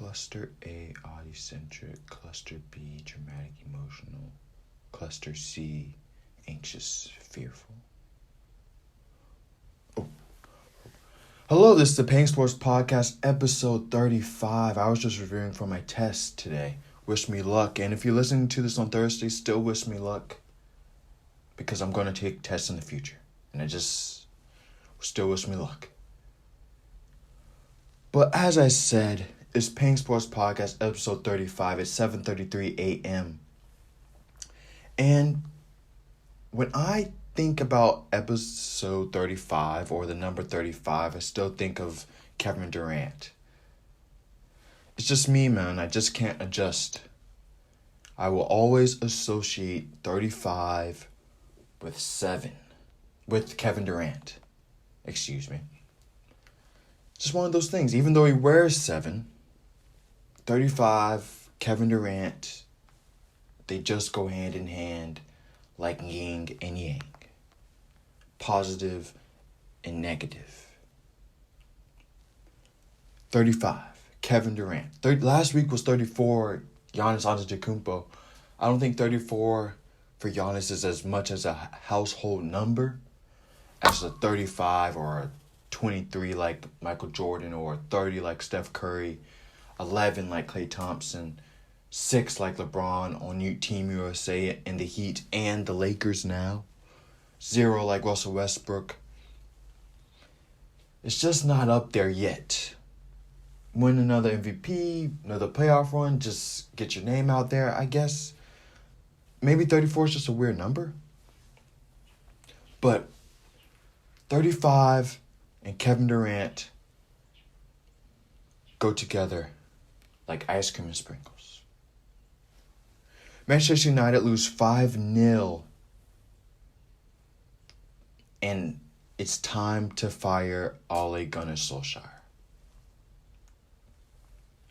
Cluster A, odd-eccentric. Cluster B, dramatic, emotional. Cluster C, anxious, fearful. Hello, this is the Peng Sports Podcast, episode 35. I was just reviewing for my test today. Wish me luck. And if you're listening to this on Thursday, still wish me luck. Because I'm going to take tests in the future. And I just still wish me luck. But as I said, it's Peng Sports Podcast, episode 35 at 7:33 a.m. And when I think about episode 35 or the number 35, I still think of Kevin Durant. It's just me, man. I just can't adjust. I will always associate 35 with 7. With Kevin Durant. Excuse me. Just one of those things. Even though he wears 7, 35, Kevin Durant, they just go hand in hand like yin and yang. Positive and negative. 35, Kevin Durant. Last week was 34, Giannis Antetokounmpo. I don't think 34 for Giannis is as much as a household number as a 35 or a 23 like Michael Jordan, or 30 like Steph Curry, 11 like Klay Thompson, 6 like LeBron on Team USA and the Heat and the Lakers now, 0 like Russell Westbrook. It's just not up there yet. Win another MVP, another playoff run, just get your name out there, I guess. Maybe 34 is just a weird number. But 35 and Kevin Durant go together like ice cream and sprinkles. Manchester United lose 5-0. And it's time to fire Ole Gunnar Solskjaer.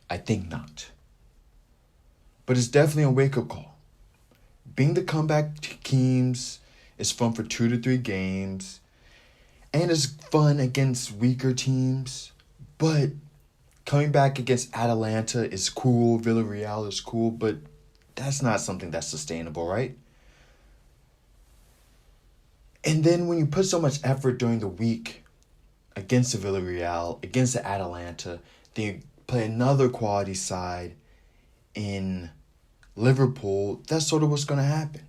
I think not. But it's definitely a wake-up call. Being the comeback teams is fun for 2 to 3 games. And it's fun against weaker teams. But coming back against Atalanta is cool. Villarreal is cool. But that's not something that's sustainable, right? And then when you put so much effort during the week against the Villarreal, against the Atalanta, then you play another quality side in Liverpool, that's sort of what's going to happen.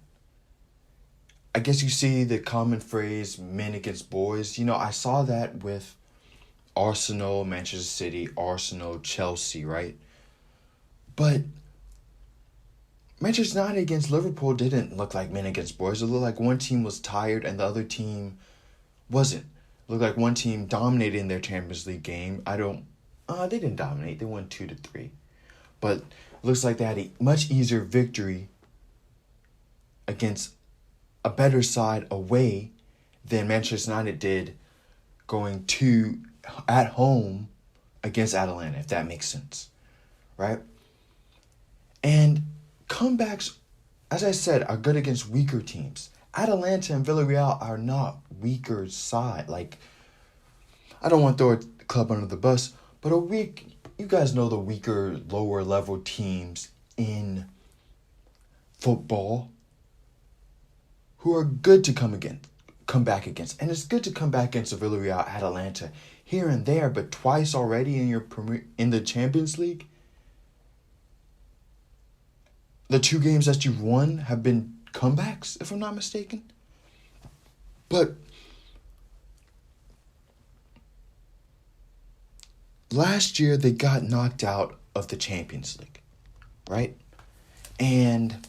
I guess you see the common phrase, men against boys. You know, I saw that with Arsenal, Manchester City, Arsenal, Chelsea, right? But Manchester United against Liverpool didn't look like men against boys. It looked like one team was tired and the other team wasn't. It looked like one team dominated in their Champions League game. They didn't dominate. They won 2-3. But it looks like they had a much easier victory against a better side away than Manchester United did going at home against Atalanta, if that makes sense. Right? And comebacks, as I said, are good against weaker teams. Atalanta and Villarreal are not weaker side. Like, I don't want to throw a club under the bus, but you guys know the weaker, lower level teams in football who are good to come back against. And it's good to come back against the Villarreal, Atalanta here and there, but twice already in the Champions League. The 2 games that you've won have been comebacks, if I'm not mistaken. But last year, they got knocked out of the Champions League, right? And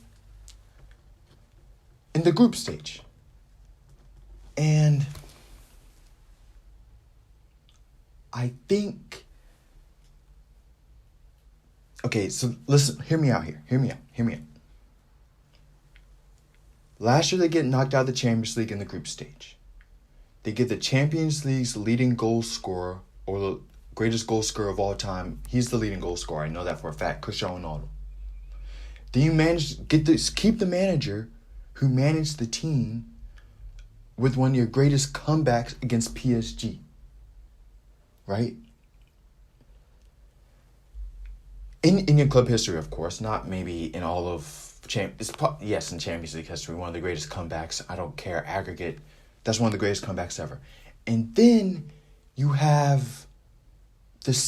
in the group stage. And I think... Okay, so listen, hear me out here. Hear me out. Last year, they get knocked out of the Champions League in the group stage. They get the Champions League's leading goal scorer, or the greatest goal scorer of all time. He's the leading goal scorer. I know that for a fact. Cristiano Ronaldo. Then you keep the manager who managed the team with one of your greatest comebacks against PSG. Right? in your club history, of course, not maybe in all of yes, in Champions League history, one of the greatest comebacks. I don't care, aggregate. That's one of the greatest comebacks ever. And then you have the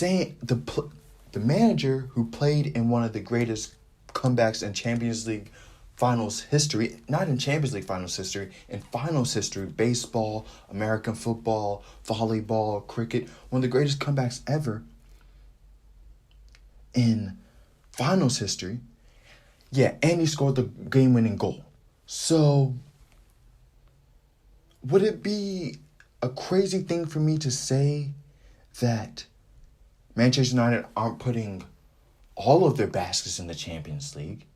manager who played in one of the greatest comebacks in Champions League finals history, not in Champions League finals history, in finals history, baseball, American football, volleyball, cricket, one of the greatest comebacks ever in finals history. Yeah, and he scored the game-winning goal. So, would it be a crazy thing for me to say that Manchester United aren't putting all of their baskets in the Champions League,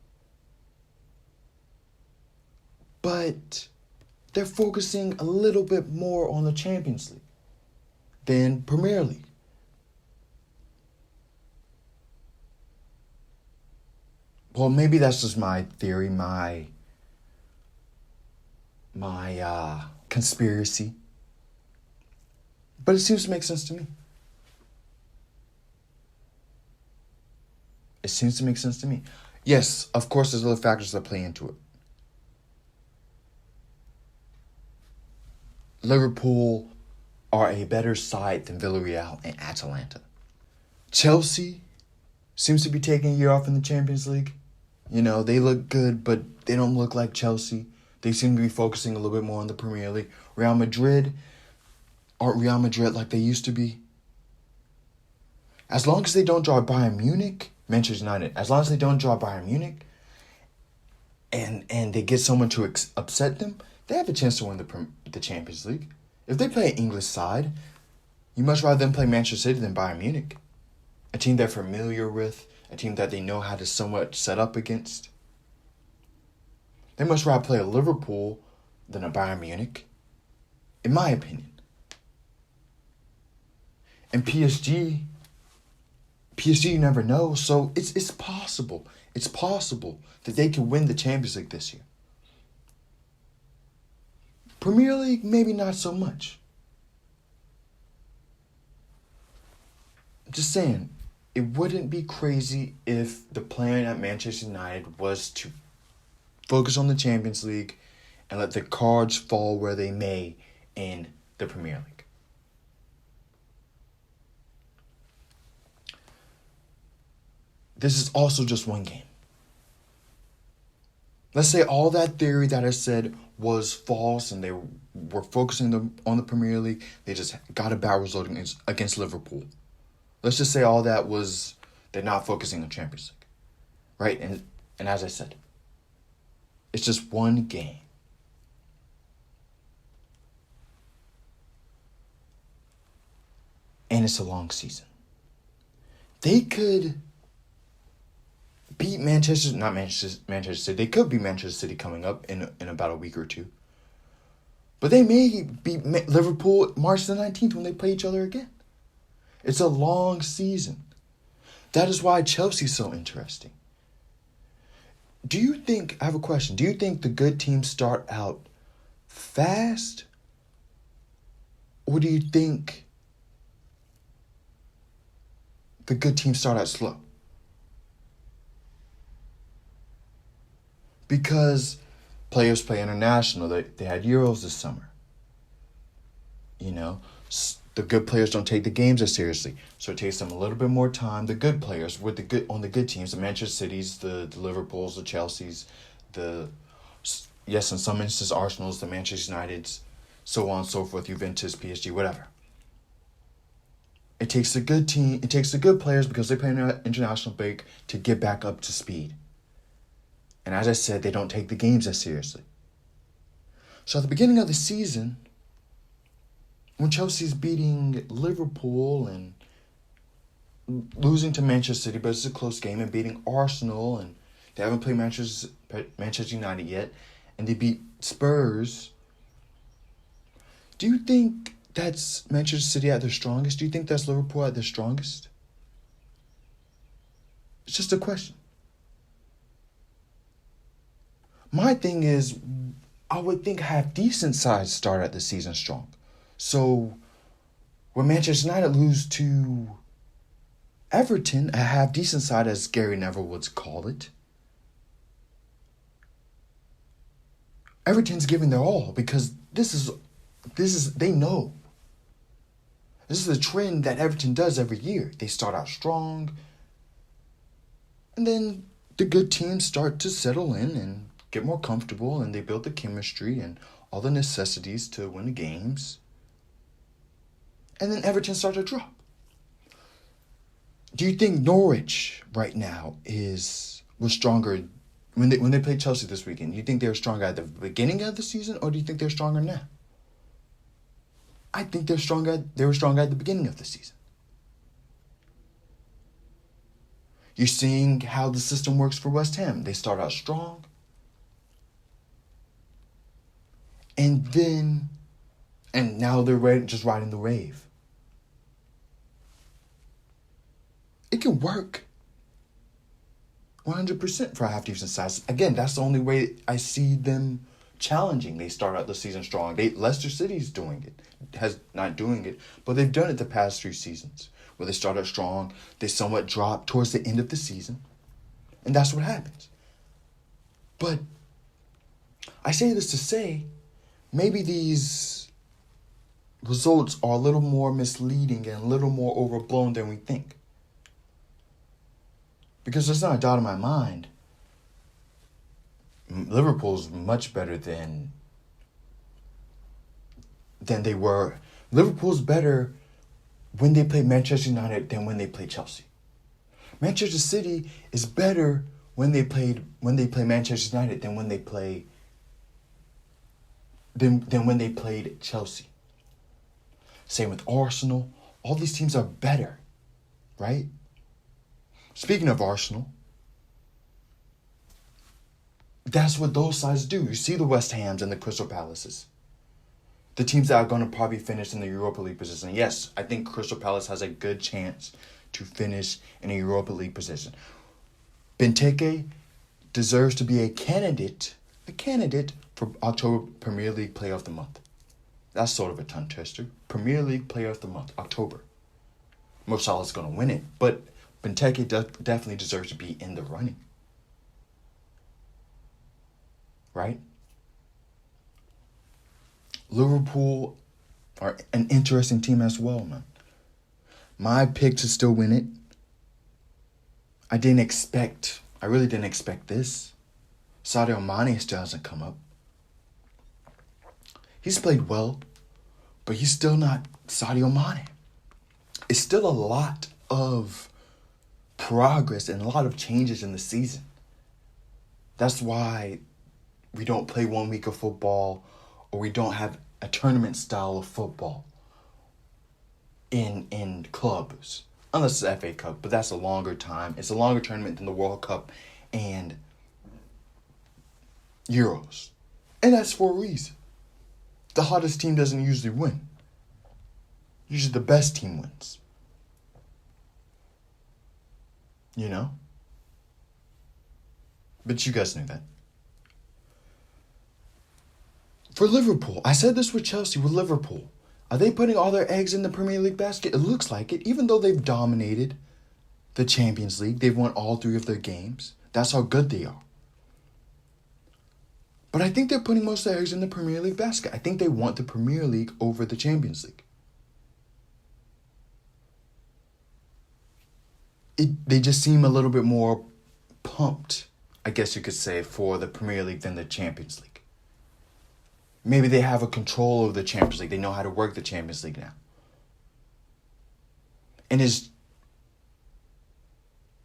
but they're focusing a little bit more on the Champions League than Premier League? Well, maybe that's just my theory, my conspiracy. But it seems to make sense to me. It seems to make sense to me. Yes, of course, there's other factors that play into it. Liverpool are a better side than Villarreal and Atalanta. Chelsea seems to be taking a year off in the Champions League. You know, they look good, but they don't look like Chelsea. They seem to be focusing a little bit more on the Premier League. Real Madrid aren't Real Madrid like they used to be. As long as they don't draw Bayern Munich, Manchester United, as long as they don't draw Bayern Munich and they get someone to upset them, they have a chance to win the Champions League. If they play an English side, you much rather them play Manchester City than Bayern Munich. A team they're familiar with, a team that they know how to somewhat set up against. They much rather play a Liverpool than a Bayern Munich, in my opinion. And PSG, you never know, so it's possible. It's possible that they can win the Champions League this year. Premier League, maybe not so much. Just saying, it wouldn't be crazy if the plan at Manchester United was to focus on the Champions League and let the cards fall where they may in the Premier League. This is also just one game. Let's say all that theory that I said was false and they were focusing on the Premier League. They just got a bad result against Liverpool. Let's just say all that was they're not focusing on Champions League. Right? And as I said, it's just one game. And it's a long season. They could beat Manchester City. They could beat Manchester City coming up in about a week or two. But they may beat Liverpool March the 19th when they play each other again. It's a long season. That is why Chelsea's so interesting. I have a question. Do you think the good teams start out fast? Or do you think the good teams start out slow? Because players play international. They had Euros this summer. You know, the good players don't take the games as seriously. So it takes them a little bit more time. The good players on the good teams, the Manchester Cities, the Liverpools, the Chelseas, in some instances Arsenals, the Manchester Uniteds, so on and so forth, Juventus, PSG, whatever. It takes the good team, it takes the good players because they play in an international break to get back up to speed. And as I said, they don't take the games as seriously. So at the beginning of the season, when Chelsea's beating Liverpool and losing to Manchester City, but it's a close game, and beating Arsenal, and they haven't played Manchester United yet, and they beat Spurs, do you think that's Manchester City at their strongest? Do you think that's Liverpool at their strongest? It's just a question. My thing is, I would think half decent sides start at the season strong. So when Manchester United lose to Everton, a half decent side, as Gary Neville would call it. Everton's giving their all because this is they know. This is a trend that Everton does every year. They start out strong, and then the good teams start to settle in and get more comfortable, and they build the chemistry and all the necessities to win the games. And then Everton start to drop. Do you think Norwich right now was stronger when they played Chelsea this weekend? Do you think they were stronger at the beginning of the season, or do you think they're stronger now? I think they were stronger at the beginning of the season. You're seeing how the system works for West Ham. They start out strong, and now they're just riding the wave. It can work 100% for a half-decent size. Again, that's the only way I see them challenging. They start out the season strong. Leicester City's not doing it, but they've done it the past 3 seasons, where they start out strong, they somewhat drop towards the end of the season, and that's what happens. But I say this to say, maybe these results are a little more misleading and a little more overblown than we think. Because there's not a doubt in my mind, Liverpool's much better than they were. Liverpool's better when they play Manchester United than when they play Chelsea. Manchester City is better when they play Manchester United than when they play than when they played Chelsea. Same with Arsenal. All these teams are better, right? Speaking of Arsenal, that's what those sides do. You see the West Hams and the Crystal Palaces. The teams that are going to probably finish in the Europa League position. Yes, I think Crystal Palace has a good chance to finish in a Europa League position. Benteke deserves to be a candidate for October Premier League Player of the Month. That's sort of a tongue twister. Premier League Player of the Month, October. Mo Salah's going to win it, but Benteke definitely deserves to be in the running. Right? Liverpool are an interesting team as well, man. My pick to still win it. I really didn't expect this. Sadio Mane still hasn't come up. He's played well, but he's still not Sadio Mane. It's still a lot of progress and a lot of changes in the season. That's why we don't play 1 week of football, or we don't have a tournament style of football in clubs. Unless it's FA Cup, but that's a longer time. It's a longer tournament than the World Cup and Euros. And that's for a reason. The hottest team doesn't usually win. Usually the best team wins. You know? But you guys knew that. For Liverpool, I said this with Chelsea, with Liverpool. Are they putting all their eggs in the Premier League basket? It looks like it. Even though they've dominated the Champions League, they've won all 3 of their games. That's how good they are. But I think they're putting most of their eggs in the Premier League basket. I think they want the Premier League over the Champions League. They just seem a little bit more pumped, I guess you could say, for the Premier League than the Champions League. Maybe they have a control over the Champions League. They know how to work the Champions League now. And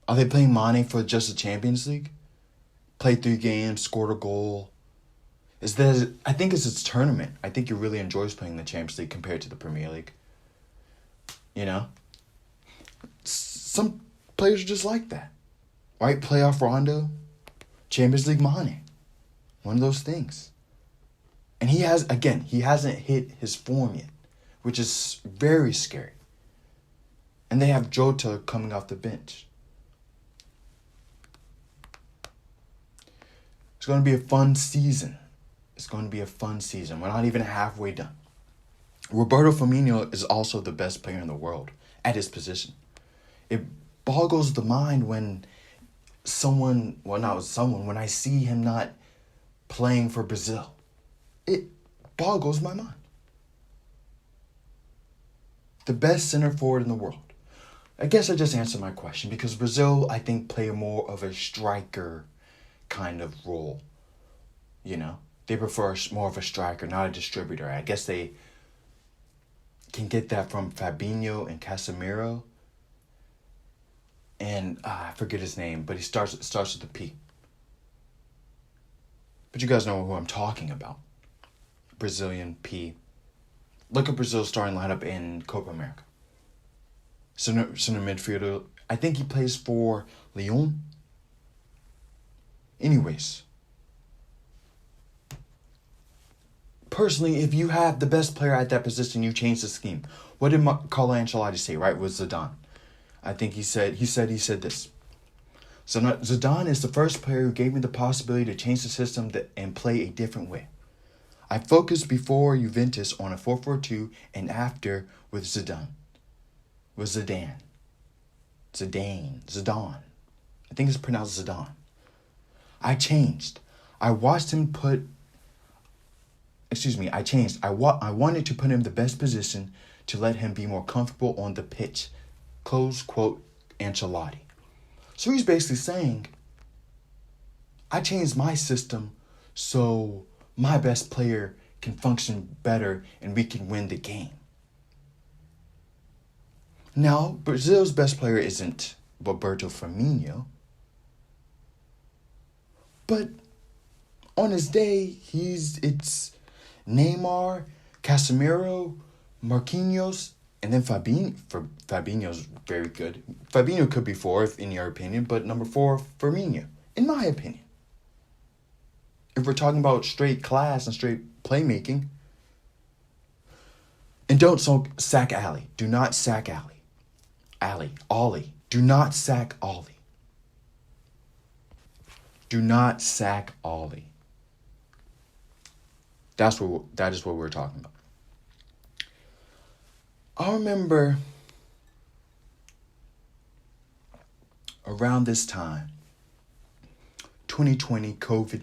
are they playing Mane for just the Champions League? Played 3 games, scored a goal. I think it's its tournament. I think he really enjoys playing the Champions League compared to the Premier League. You know? Some players are just like that. Right? Playoff Rondo, Champions League Mane. One of those things. And he hasn't hit his form yet, which is very scary. And they have Jota coming off the bench. It's going to be a fun season. We're not even halfway done. Roberto Firmino is also the best player in the world at his position. boggles the mind when when I see him not playing for Brazil. It boggles my mind. The best center forward in the world. I guess I just answered my question because Brazil, I think, play more of a striker kind of role. You know, they prefer more of a striker, not a distributor. I guess they can get that from Fabinho and Casemiro. And I forget his name, but he starts with a P. But you guys know who I'm talking about. Brazilian P. Look at Brazil's starting lineup in Copa America. Center midfielder. I think he plays for Lyon. Anyways. Personally, if you have the best player at that position, you change the scheme. What did Carlo Ancelotti say, right, with Zidane? I think he said this. So Zidane is the first player who gave me the possibility to change the system and play a different way. I focused before Juventus on a 4-4-2 and after with Zidane. Zidane. I think it's pronounced Zidane. I changed. I changed. I wanted to put him in the best position to let him be more comfortable on the pitch. Close quote, Ancelotti. So he's basically saying, I changed my system so my best player can function better and we can win the game. Now, Brazil's best player isn't Roberto Firmino. But on his day, it's Neymar, Casemiro, Marquinhos, and then Fabinho's very good. Fabinho could be fourth in your opinion, but number 4, Firmino, in my opinion. If we're talking about straight class and straight playmaking. And don't sack Ali. Do not sack Ali. Ollie. Do not sack Ollie. Do not sack Ollie. That is what we're talking about. I remember around this time, 2020, COVID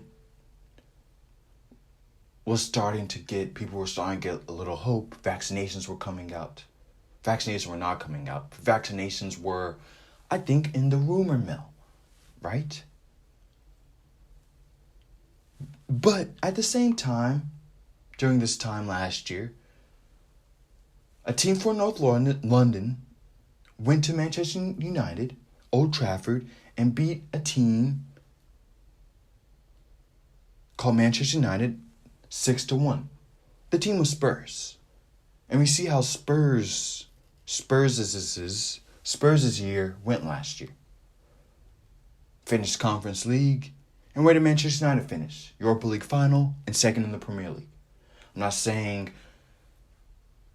people were starting to get a little hope. Vaccinations were coming out. Vaccinations were not coming out. Vaccinations were, I think, in the rumor mill, right? But at the same time, during this time last year, a team from North London went to Manchester United, Old Trafford, and beat a team called Manchester United 6-1. The team was Spurs. And we see how Spurs' year went last year. Finished Conference League. And where did Manchester United finish? Europa League final and second in the Premier League. I'm not saying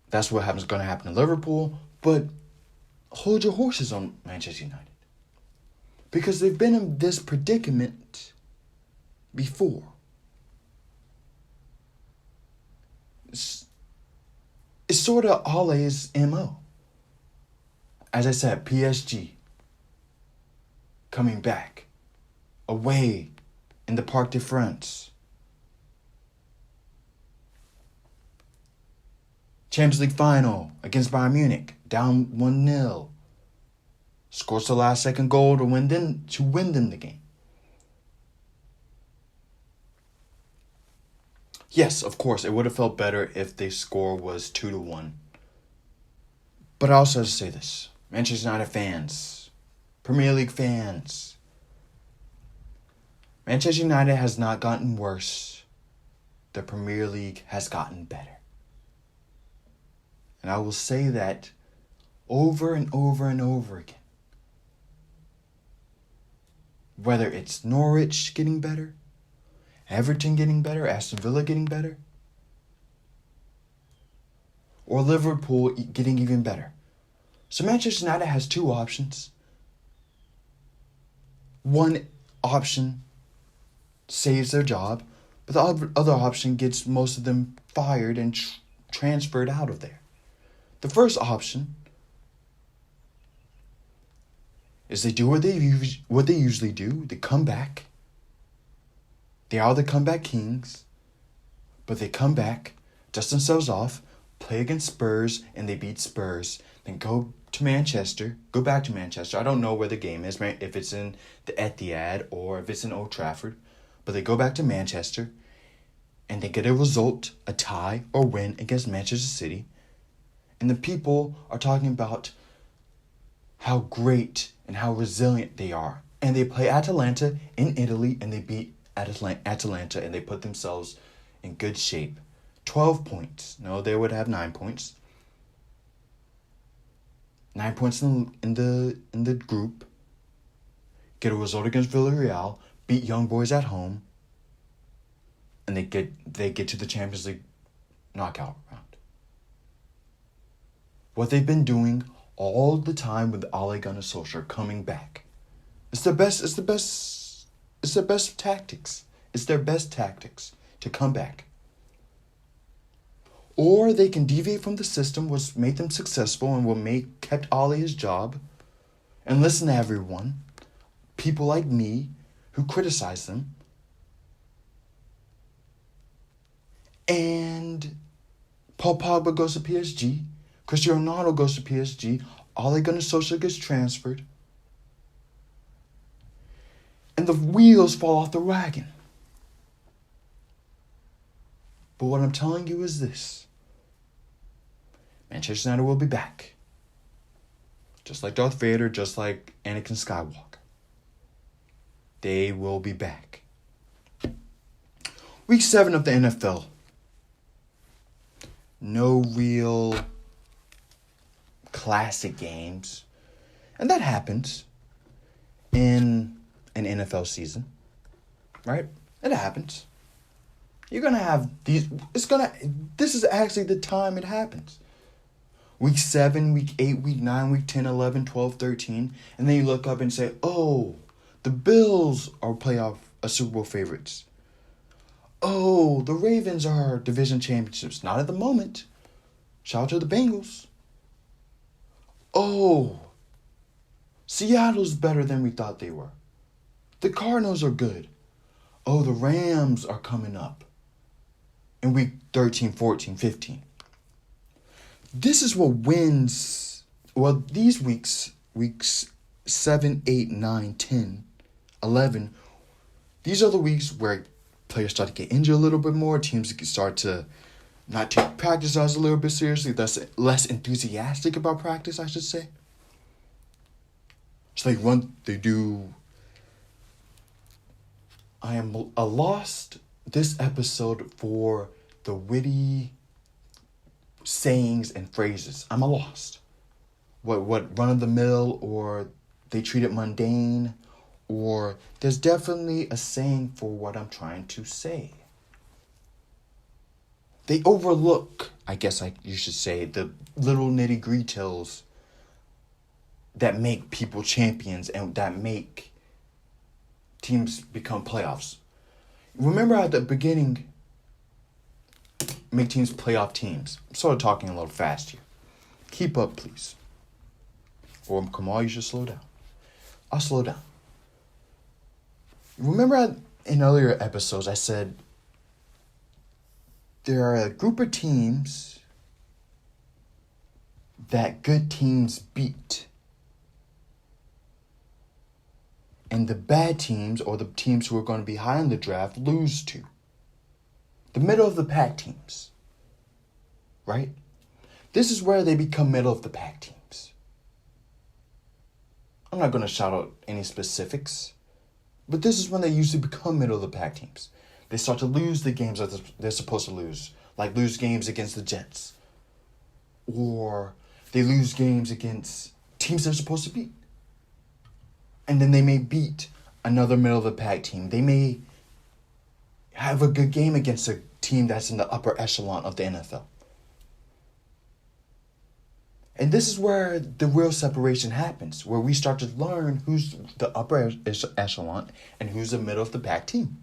that's what going to happen to Liverpool, but hold your horses on Manchester United. Because they've been in this predicament before. It's sort of Ole's MO. As I said, PSG coming back away in the Parc de France. Champions League final against Bayern Munich, down 1-0. Scores the last second goal to win them the game. Yes, of course, it would have felt better if the score was 2-1. But I also have to say this. Manchester United fans, Premier League fans, Manchester United has not gotten worse. The Premier League has gotten better. And I will say that over and over and over again. Whether it's Norwich getting better, Everton getting better, Aston Villa getting better, or Liverpool getting even better. So Manchester United has two options. One option saves their job, but the other option gets most of them fired and transferred out of there. The first option is they do what they usually do. They come back. They are the comeback kings, but they come back, dust themselves off, play against Spurs, and they beat Spurs. Then go back to Manchester. I don't know where the game is, if it's in the Etihad or if it's in Old Trafford, but they go back to Manchester, and they get a result, a tie or win against Manchester City, and the people are talking about how great and how resilient they are. And they play Atalanta in Italy, and they beat Atalanta, and they put themselves in good shape. 12 points. No, they would have 9 points. 9 points in the group. Get a result against Villarreal. Beat Young Boys at home. And they get to the Champions League knockout round. What they've been doing all the time with Ole Gunnar Solskjaer coming back. It's their best tactics. It's their best tactics to come back. Or they can deviate from the system, which made them successful and kept Ole his job, and listen to everyone, people like me, who criticize them. And Paul Pogba goes to PSG, Cristiano Ronaldo goes to PSG, Ole Gunnar Solskjaer gets transferred, and the wheels fall off the wagon. But what I'm telling you is this. Manchester United will be back. Just like Darth Vader, just like Anakin Skywalker. They will be back. Week 7 of the NFL. No real classic games. And that happens in an NFL season. Right? It happens. You're going to have these. This is actually the time it happens. Week 7, week 8, week 9, week 10, 11, 12, 13. And then you look up and say, oh, the Bills are Super Bowl favorites. Oh, the Ravens are division championships. Not at the moment. Shout out to the Bengals. Oh, Seattle's better than we thought they were. The Cardinals are good. Oh, the Rams are coming up in week 13, 14, 15. This is what wins. Well, these weeks 7, 8, 9, 10, 11, these are the weeks where players start to get injured a little bit more. Teams start to not take practice as a little bit seriously. That's less enthusiastic about practice, I should say. So they do. I lost this episode for the witty sayings and phrases. I'm a lost. What run of the mill, or they treat it mundane, or there's definitely a saying for what I'm trying to say. They overlook, I guess you should say, the little nitty-gritty details that make people champions and that make teams become playoffs. Remember at the beginning, make teams playoff teams. I'm sort of talking a little fast here. Keep up, please. Or Kamal, you should slow down. I'll slow down. Remember in earlier episodes I said there are a group of teams that good teams beat. And the bad teams, or the teams who are going to be high in the draft, lose to. The middle of the pack teams. Right? This is where they become middle of the pack teams. I'm not going to shout out any specifics, but this is when they usually become middle of the pack teams. They start to lose the games that they're supposed to lose, like lose games against the Jets. Or they lose games against teams they're supposed to beat. And then they may beat another middle of the pack team. They may have a good game against a team that's in the upper echelon of the NFL. And this is where the real separation happens, where we start to learn who's the upper echelon and who's the middle of the pack team.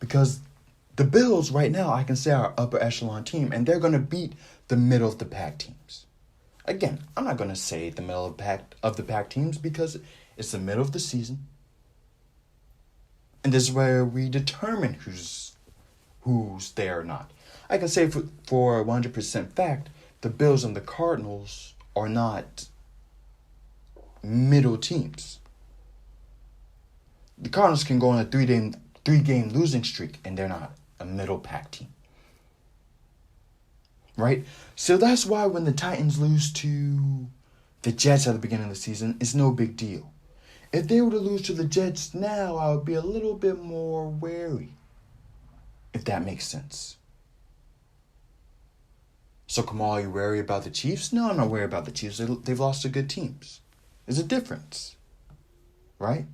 Because the Bills right now, I can say, are upper echelon team, and they're going to beat the middle of the pack teams. Again, I'm not going to say the middle of the pack teams because it's the middle of the season. And this is where we determine who's there or not. I can say for 100% fact, the Bills and the Cardinals are not middle teams. The Cardinals can go on a three-game losing streak, and they're not a middle pack team. Right? So that's why when the Titans lose to the Jets at the beginning of the season, it's no big deal. If they were to lose to the Jets now, I would be a little bit more wary. If that makes sense. So, Kamal, are you wary about the Chiefs? No, I'm not worried about the Chiefs. They've lost to good teams. There's a difference. Right?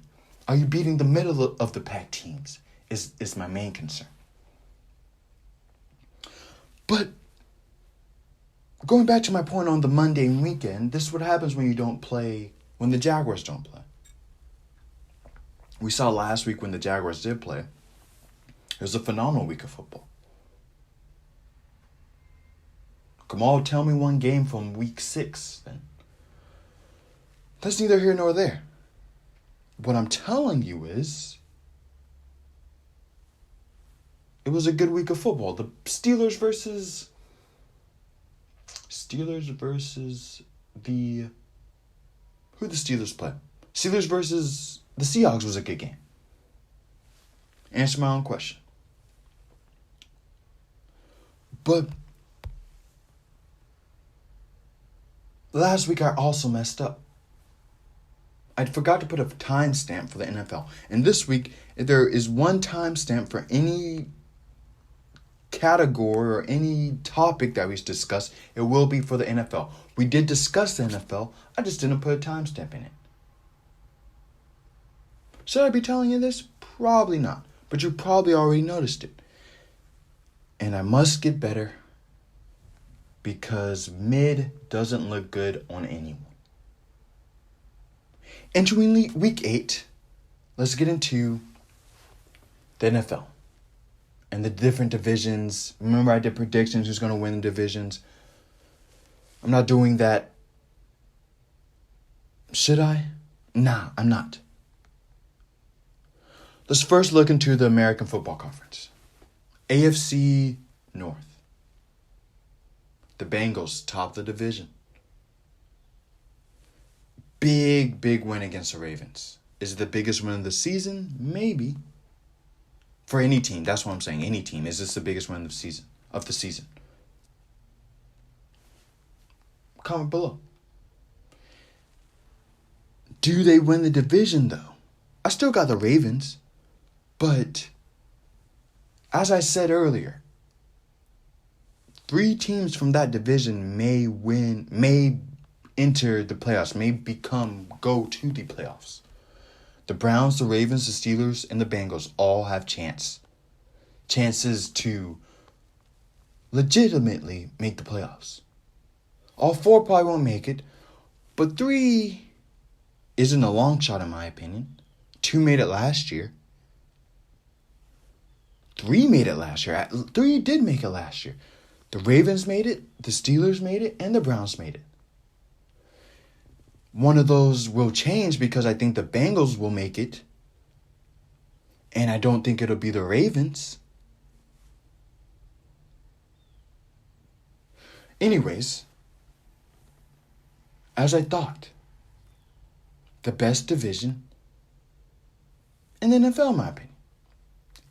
Are you beating the middle of the pack teams? Is my main concern. But going back to my point on the Monday weekend, this is what happens when the Jaguars don't play. We saw last week when the Jaguars did play, it was a phenomenal week of football. Kamal, tell me one game from week 6 then. That's neither here nor there. What I'm telling you is, it was a good week of football. The Steelers versus who the Steelers play? Steelers versus the Seahawks was a good game. Answer my own question. But last week I also messed up. I forgot to put a timestamp for the NFL. And this week, if there is one timestamp for any category or any topic that we discuss, it will be for the NFL. We did discuss the NFL. I just didn't put a timestamp in it. Should I be telling you this? Probably not. But you probably already noticed it. And I must get better because mid doesn't look good on anyone. Entering week 8, let's get into the NFL and the different divisions. Remember, I did predictions who's going to win the divisions. I'm not doing that. Should I? Nah, I'm not. Let's first look into the American Football Conference. AFC North. The Bengals top the division. Big win against the Ravens. Is it the biggest win of the season? Maybe. For any team. That's what I'm saying. Any team. Is this the biggest win of the season? Comment below. Do they win the division, though? I still got the Ravens. But, as I said earlier, 3 teams from that division may enter the playoffs, may go to the playoffs. The Browns, the Ravens, the Steelers, and the Bengals all have chances to legitimately make the playoffs. All 4 probably won't make it, but 3 isn't a long shot in my opinion. 2 made it last year. 3 made it last year. 3 did make it last year. The Ravens made it, the Steelers made it, and the Browns made it. One of those will change because I think the Bengals will make it. And I don't think it'll be the Ravens. Anyways, as I thought, the best division in the NFL, in my opinion.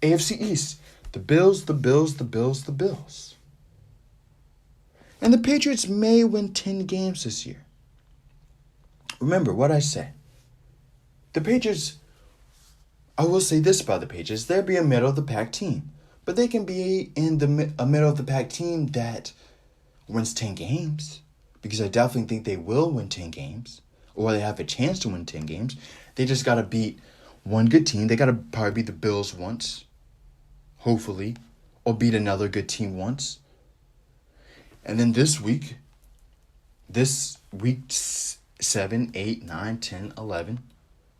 AFC East, the Bills. And the Patriots may win 10 games this year. Remember what I said. The Patriots, I will say this about the Patriots, they'll be a middle-of-the-pack team. But they can be in a middle-of-the-pack team that wins 10 games. Because I definitely think they will win 10 games. Or they have a chance to win 10 games. They just got to beat one good team. They got to probably beat the Bills once. Hopefully. Or beat another good team once. And then this week 7, 8, 9, 10, 11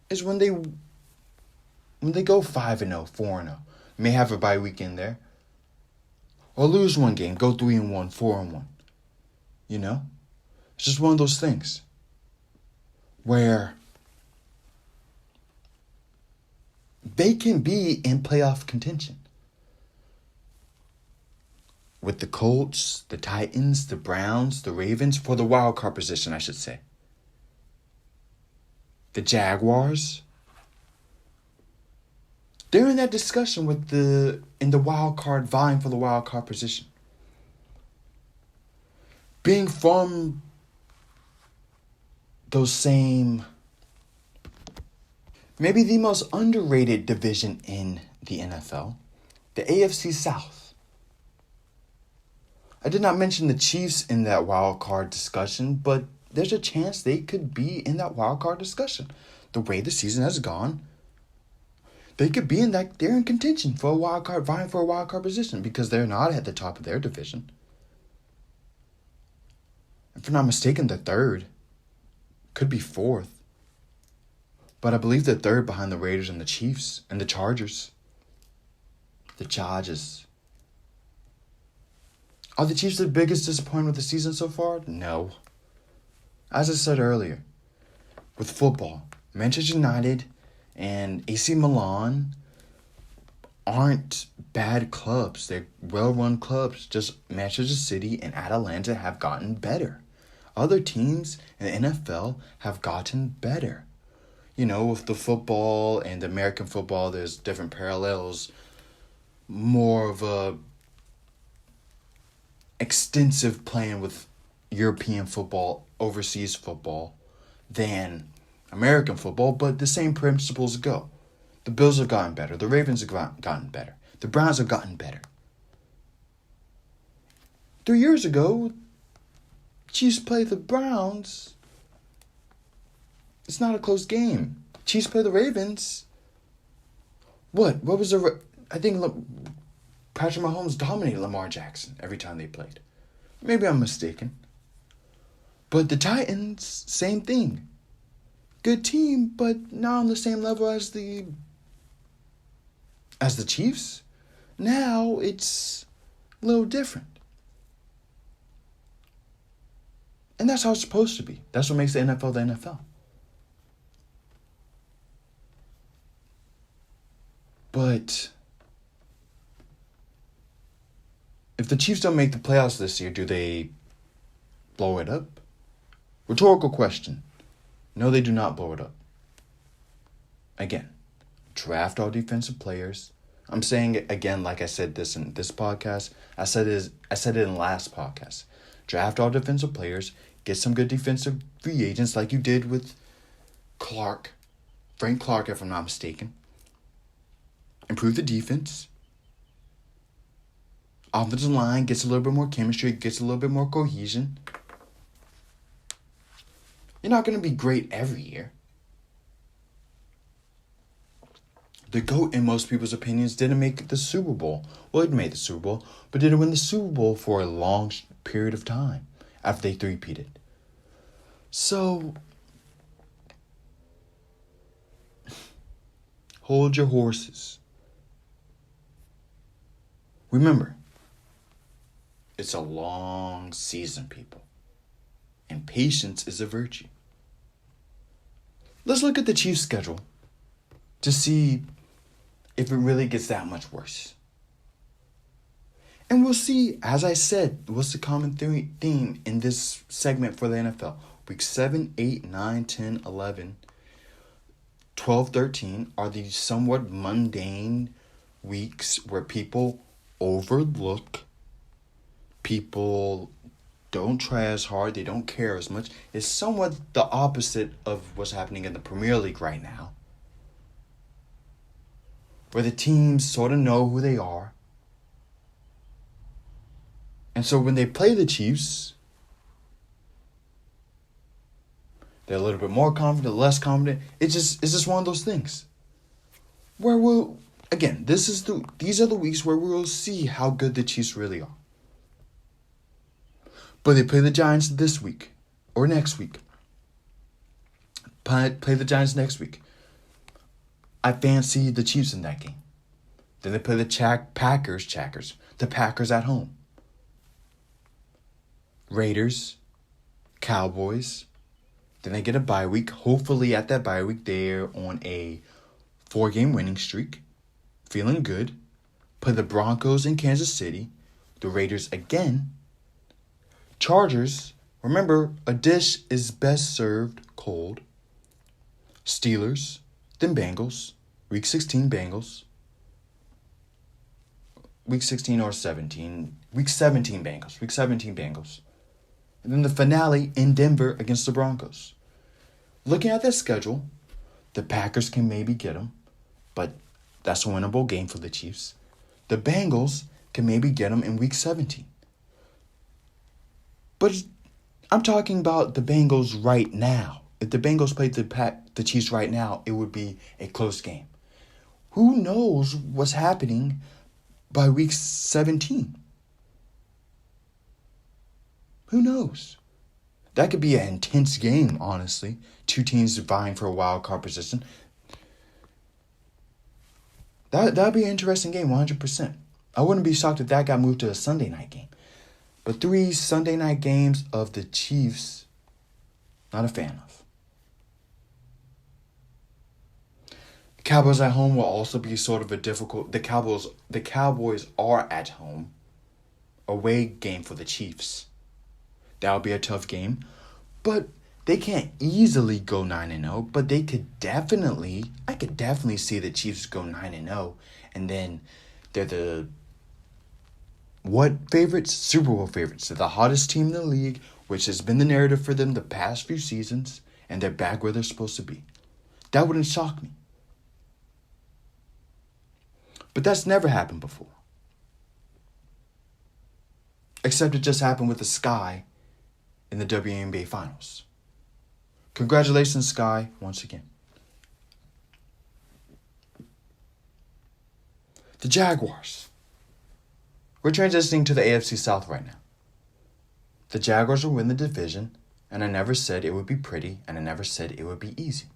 is when they go 5-0, 4-0. May have a bye week in there. Or lose one game, go 3-1, 4-1. You know? It's just one of those things where they can be in playoff contention. With the Colts, the Titans, the Browns, the Ravens, for the wild card position, I should say. The Jaguars. They're in that discussion in the wild card, vying for the wild card position. Being from those same, maybe the most underrated division in the NFL, the AFC South. I did not mention the Chiefs in that wild card discussion, but there's a chance they could be in that wild card discussion. The way the season has gone, they could be they're in contention for a wild card, vying for a wild card position because they're not at the top of their division. If I'm not mistaken, the third. Could be fourth. But I believe they're third behind the Raiders and the Chiefs and the Chargers. The Chargers. Are the Chiefs the biggest disappointment of the season so far? No. As I said earlier, with football, Manchester United and AC Milan aren't bad clubs. They're well-run clubs. Just Manchester City and Atalanta have gotten better. Other teams in the NFL have gotten better. You know, with the football and the American football, there's different parallels. More of a extensive playing with European football, overseas football, than American football, but the same principles go. The Bills have gotten better. The Ravens have gotten better. The Browns have gotten better. 3 years ago, Chiefs played the Browns. It's not a close game. Chiefs play the Ravens. What was the... I think Patrick Mahomes dominated Lamar Jackson every time they played. Maybe I'm mistaken. But the Titans, same thing. Good team, but not on the same level as the Chiefs. Now it's a little different. And that's how it's supposed to be. That's what makes the NFL the NFL. But if the Chiefs don't make the playoffs this year, do they blow it up? Rhetorical question. No, they do not blow it up. Again, draft all defensive players. I'm saying it again, like I said this in this podcast. I said it in the last podcast. Draft all defensive players. Get some good defensive free agents like you did with Frank Clark, if I'm not mistaken. Improve the defense. Offensive line gets a little bit more chemistry, gets a little bit more cohesion. You're not going to be great every year. The GOAT, in most people's opinions, didn't make the Super Bowl. Well, it made the Super Bowl, but didn't win the Super Bowl for a long period of time after they three-peated. So, hold your horses. Remember, it's a long season, people. And patience is a virtue. Let's look at the Chiefs' schedule to see if it really gets that much worse. And we'll see, as I said, what's the common theme in this segment for the NFL. Week 7, 8, 9, 10, 11, 12, 13 are these somewhat mundane weeks where people overlook, people don't try as hard, they don't care as much. It's somewhat the opposite of what's happening in the Premier League right now, where the teams sort of know who they are. And so when they play the Chiefs, they're a little bit more confident, less confident. It's just one of those things where these are the weeks where we'll see how good the Chiefs really are. But they play the Giants this week or next week. Play the Giants next week. I fancy the Chiefs in that game. Then they play the Packers at home. Raiders, Cowboys. Then they get a bye week. Hopefully at that bye week, they're on a 4-game winning streak. Feeling good. Play the Broncos in Kansas City. The Raiders again. Chargers. Remember, a dish is best served cold. Steelers. Then Bengals. Week 16 Bengals. Week 16 or 17. Week 17 Bengals. Week 17 Bengals. And then the finale in Denver against the Broncos. Looking at their schedule, the Packers can maybe get them, but that's a winnable game for the Chiefs. The Bengals can maybe get them in Week 17. But I'm talking about the Bengals right now. If the Bengals played the Chiefs right now, it would be a close game. Who knows what's happening by Week 17? Who knows? That could be an intense game, honestly. 2 teams vying for a wild card position. That'd be an interesting game, 100%. I wouldn't be shocked if that got moved to a Sunday night game. But 3 Sunday night games of the Chiefs, not a fan of. The Cowboys at home will also be sort of a difficult... The Cowboys are at home. Away game for the Chiefs. That'll be a tough game. But they can't easily go 9-0. But they could definitely... I could definitely see the Chiefs go 9-0. And then they're the... What favorites? Super Bowl favorites. They're the hottest team in the league, which has been the narrative for them the past few seasons. And they're back where they're supposed to be. That wouldn't shock me. But that's never happened before. Except it just happened with the Sky in the WNBA Finals. Congratulations, Sky, once again. The Jaguars. We're transitioning to the AFC South right now. The Jaguars will win the division, and I never said it would be pretty, and I never said it would be easy.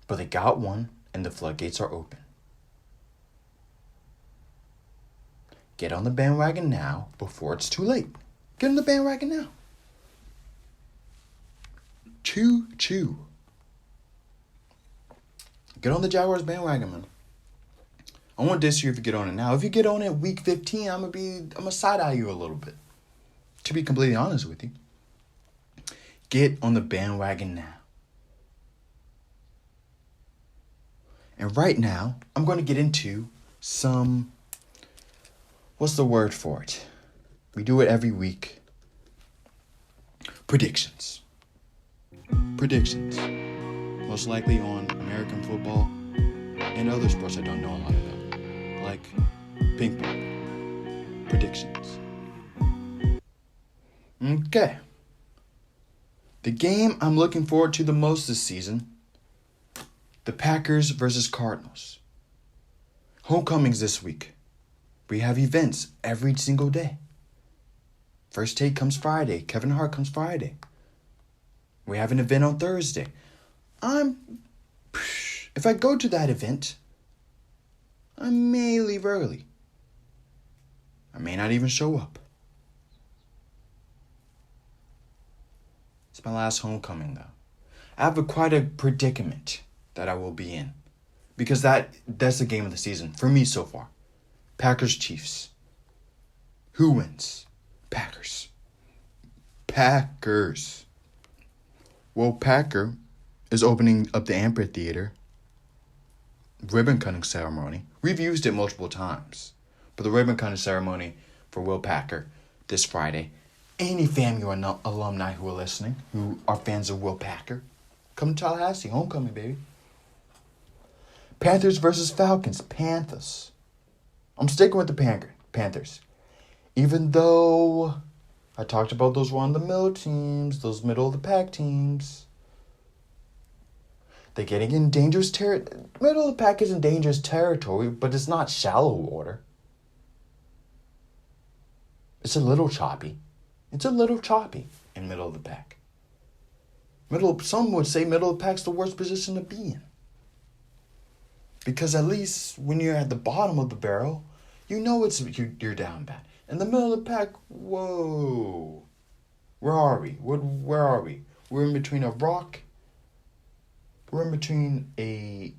But they got one, and the floodgates are open. Get on the bandwagon now before it's too late. Get on the bandwagon now. Choo. Get on the Jaguars bandwagon, man. I won't diss you if you get on it now. If you get on it week 15, I'm gonna side-eye you a little bit. To be completely honest with you. Get on the bandwagon now. And right now, I'm going to get into some... What's the word for it? We do it every week. Predictions. Most likely on American football and other sports I don't know a lot about. Like ping pong. Predictions. Okay. The game I'm looking forward to the most this season. The Packers versus Cardinals. Homecomings this week. We have events every single day. First Take comes Friday. Kevin Hart comes Friday. We have an event on Thursday. If I go to that event, I may leave early. I may not even show up. It's my last homecoming, though. I have quite a predicament that I will be in. Because that's the game of the season for me so far. Packers Chiefs. Who wins? Packers. Well, Packer is opening up the amphitheater ribbon cutting ceremony. We've used it multiple times. But the ribbon cutting ceremony for Will Packer this Friday. Any FAMU alumni who are listening, who are fans of Will Packer, come to Tallahassee. Homecoming, baby. Panthers versus Falcons. Panthers. I'm sticking with the Panthers. Even though I talked about those run-of-the-mill teams, those middle-of-the-pack teams. They're getting in dangerous territory. Middle of the pack is in dangerous territory, but it's not shallow water. It's a little choppy. It's a little choppy in middle of the pack. Some would say middle of the pack's the worst position to be in. Because at least when you're at the bottom of the barrel, you know you're down bad. In the middle of the pack, whoa. Where are we? Where are we? We're in between a rock. We're in between a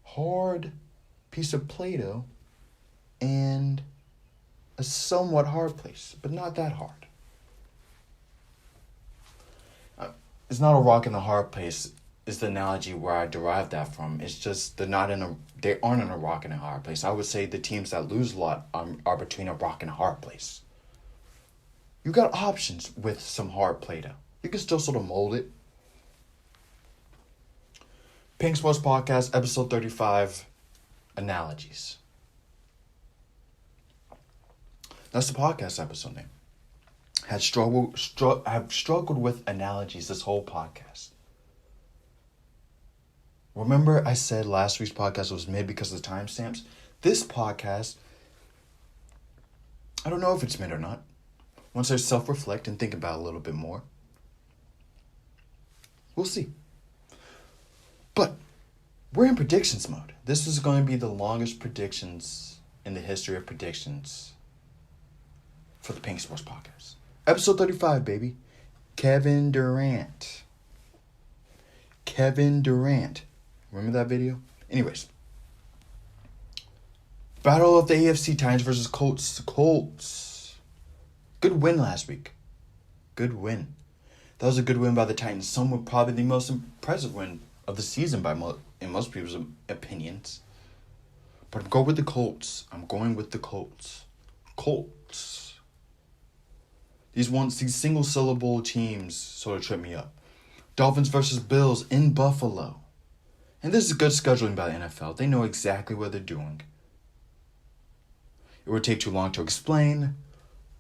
hard piece of Play-Doh and a somewhat hard place, but not that hard. It's not a rock in a hard place is the analogy where I derived that from. It's just they aren't in a rock and a hard place. I would say the teams that lose a lot are between a rock and a hard place. You got options with some hard Play-Doh. You can still sort of mold it. Peng Sports Podcast, episode 35, Analogies. That's the podcast episode name. I've struggled with analogies this whole podcast. Remember I said last week's podcast was mid because of the timestamps? This podcast, I don't know if it's mid or not. Once I self-reflect and think about it a little bit more, we'll see. But we're in predictions mode. This is going to be the longest predictions in the history of predictions for the Pink Sports Podcast. Episode 35, baby. Kevin Durant. Remember that video? Anyways. Battle of the AFC Titans versus Colts. Good win last week. Good win. That was a good win by the Titans. Some were probably the most impressive win of the season in most people's opinions. But I'm going with the Colts. Colts. These single syllable teams sort of trip me up. Dolphins versus Bills in Buffalo. And this is good scheduling by the NFL. They know exactly what they're doing. It would take too long to explain,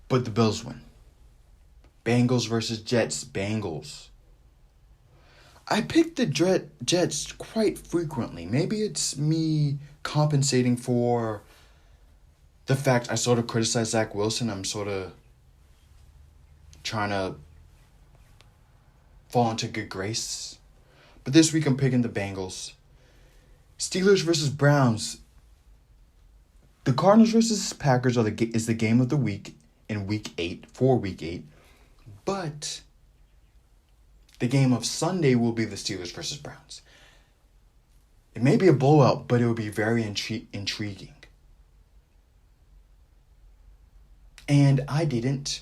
but the Bills win. Bengals versus Jets. Bengals. I pick the Jets quite frequently. Maybe it's me compensating for the fact I sort of criticize Zach Wilson. I'm sort of trying to fall into good grace. But this week I'm picking the Bengals. Steelers versus Browns. The Cardinals versus Packers is the game of the week in week 8, for week 8. But the game of Sunday will be the Steelers versus Browns. It may be a blowout, but it will be very intriguing. And I didn't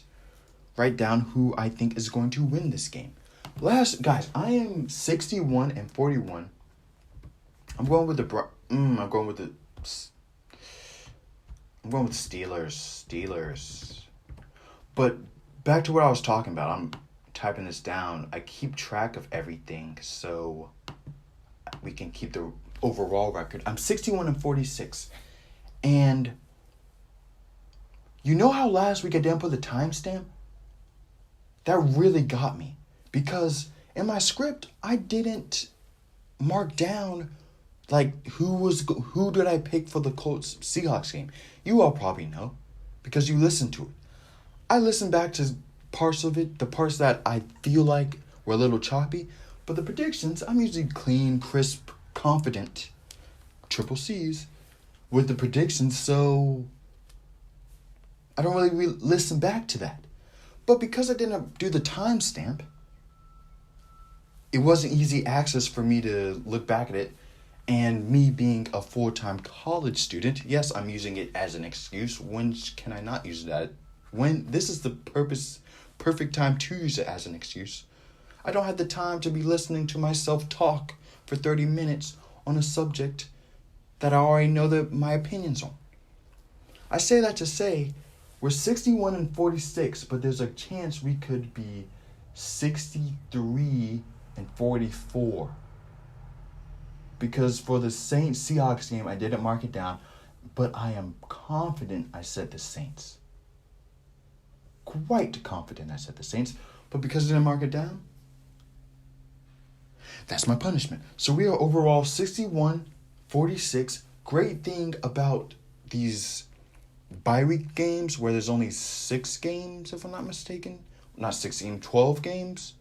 write down who I think is going to win this game. Guys, I am 61-41. I'm going with the Steelers. But back to what I was talking about. I'm typing this down. I keep track of everything so we can keep the overall record. I'm 61-46. And you know how last week I didn't put the timestamp? That really got me. Because in my script, I didn't mark down who did I pick for the Colts Seahawks game. You all probably know because you listened to it. I listened back to parts of it, the parts that I feel like were a little choppy, but the predictions, I'm usually clean, crisp, confident, triple C's with the predictions, so I don't really listen back to that. But because I didn't do the timestamp, it wasn't easy access for me to look back at it. And me being a full-time college student, yes, I'm using it as an excuse. When can I not use that? When this is the perfect time to use it as an excuse. I don't have the time to be listening to myself talk for 30 minutes on a subject that I already know my opinions on. I say that to say we're 61-46, but there's a chance we could be 63-44. Because for the Saints-Seahawks game, I didn't mark it down, but I am confident I said the Saints. Quite confident I said the Saints, but because I didn't mark it down, that's my punishment. So we are overall 61-46. Great thing about these bye week games where there's only 6 games, if I'm not mistaken. Not 16, 12 games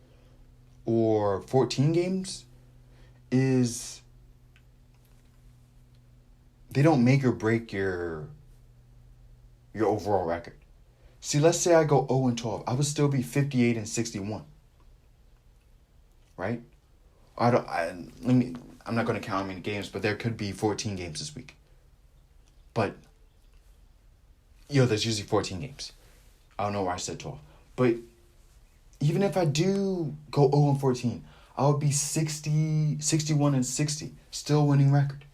or 14 games is they don't make or break your overall record. See, let's say I go 0-12. I would still be 58-61. Right? I'm not going to count how many games, but there could be 14 games this week. But, there's usually 14 games. I don't know why I said 12. But even if I do go 0-14, I would be 61-60. Still winning record.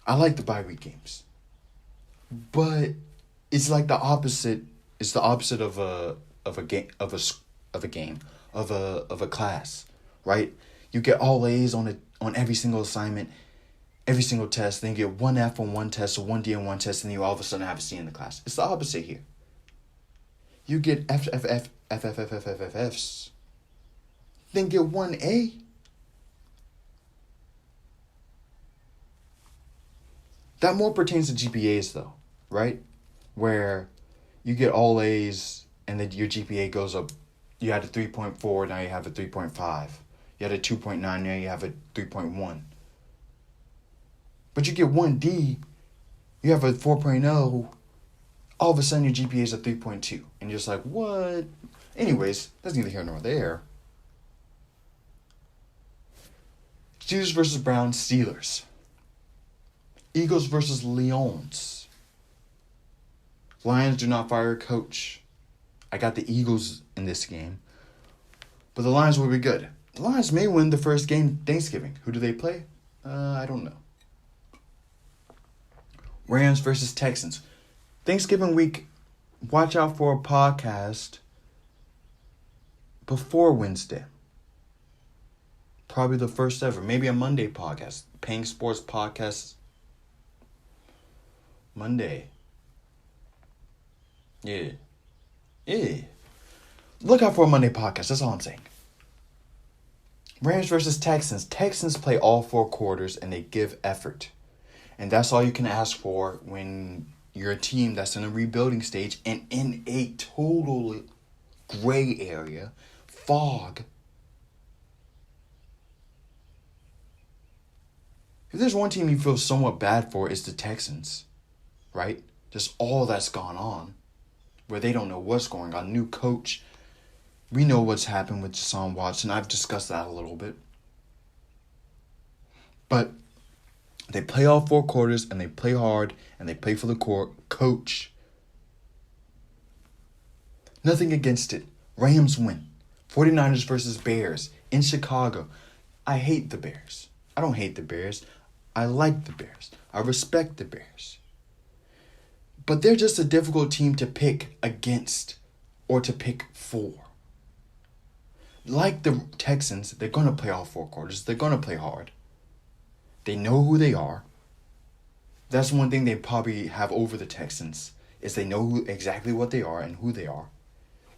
I like the bye week games. But it's like the opposite. It's the opposite of a class, right? You get all A's on every single assignment, every single test. Then you get one F on one test or one D on one test, and you all of a sudden have a C in the class. It's the opposite here. You get F's, then get one A. That more pertains to GPAs though, right? Where you get all A's and then your GPA goes up. You had a 3.4, now you have a 3.5. You had a 2.9, now you have a 3.1. But you get one D, you have a 4.0, all of a sudden your GPA is a 3.2. And you're just like, what? Anyways, that's neither here nor there. Steelers versus Browns, Steelers. Eagles versus Lions. Lions do not fire a coach. I got the Eagles in this game. But the Lions will be good. The Lions may win the first game Thanksgiving. Who do they play? I don't know. Rams versus Texans. Thanksgiving week, watch out for a podcast before Wednesday. Probably the first ever. Maybe a Monday podcast. Peng Sports Podcast. Monday. Yeah. Look out for a Monday podcast. That's all I'm saying. Rams versus Texans. Texans play all 4 quarters and they give effort. And that's all you can ask for when you're a team that's in a rebuilding stage and in a total gray area, fog. If there's one team you feel somewhat bad for, it's the Texans, right? Just all that's gone on, where they don't know what's going on. New coach. We know what's happened with Deshaun Watson. I've discussed that a little bit. But they play all 4 quarters, and they play hard, and they play for the coach. Nothing against it. Rams win. 49ers versus Bears in Chicago. I hate the Bears. I don't hate the Bears. I like the Bears. I respect the Bears. But they're just a difficult team to pick against or to pick for. Like the Texans, they're going to play all 4 quarters. They're going to play hard. They know who they are. That's one thing they probably have over the Texans, is they know exactly what they are and who they are.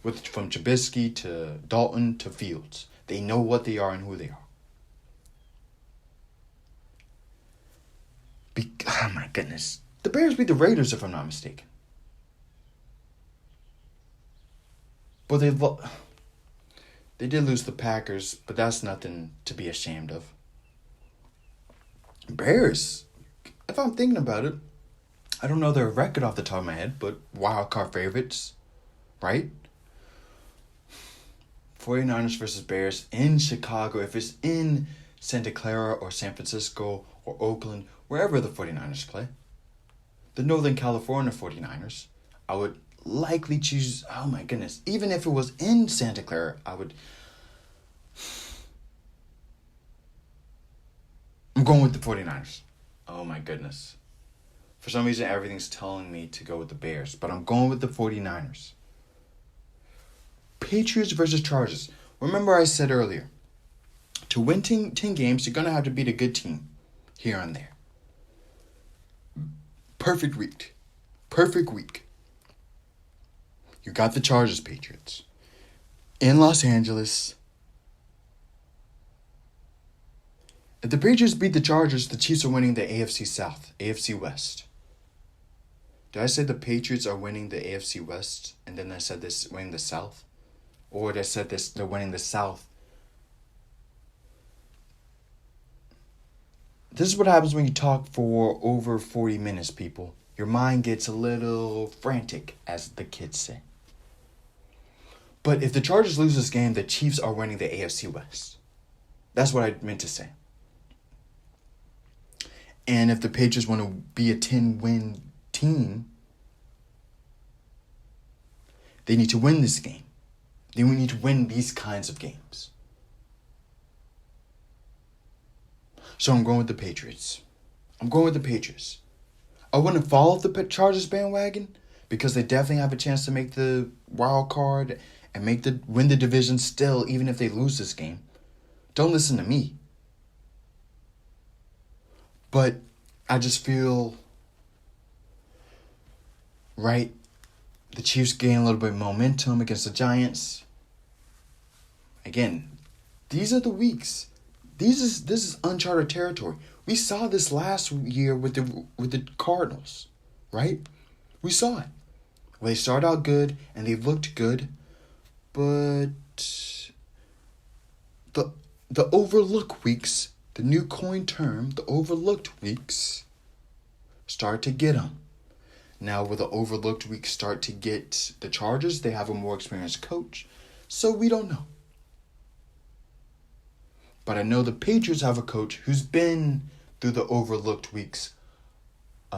From Trubisky to Dalton to Fields. They know what they are and who they are. Oh my goodness. The Bears beat the Raiders, if I'm not mistaken. But they did lose the Packers, but that's nothing to be ashamed of. Bears, if I'm thinking about it, I don't know their record off the top of my head, but wild card favorites, right? 49ers versus Bears in Chicago. If it's in Santa Clara or San Francisco or Oakland, wherever the 49ers play, the Northern California 49ers, I would likely choose, oh my goodness, even if it was in Santa Clara, I'm going with the 49ers. Oh my goodness. For some reason, everything's telling me to go with the Bears, but I'm going with the 49ers. Patriots versus Chargers. Remember I said earlier, to win 10 games, you're going to have to beat a good team here and there. Perfect week. You got the Chargers, Patriots. In Los Angeles. If the Patriots beat the Chargers, the Chiefs are winning the AFC South, AFC West. Did I say the Patriots are winning the AFC West, and then I said this winning the South? Or did I said this they're winning the South? This is what happens when you talk for over 40 minutes, people. Your mind gets a little frantic, as the kids say. But if the Chargers lose this game, the Chiefs are winning the AFC West. That's what I meant to say. And if the Patriots want to be a 10-win team, they need to win this game. They need to win these kinds of games. So I'm going with the Patriots. I wouldn't follow the Chargers bandwagon because they definitely have a chance to make the wild card and win the division still, even if they lose this game. Don't listen to me. But I just feel, right, the Chiefs gain a little bit of momentum against the Giants. Again, these are the weeks. This is uncharted territory. We saw this last year with the Cardinals, right? We saw it. Well, they started out good and they looked good, but the overlooked weeks, the new coin term, the overlooked weeks, start to get them. Now, will the overlooked weeks start to get the Chargers? They have a more experienced coach, so we don't know. But I know the Patriots have a coach who's been through the overlooked weeks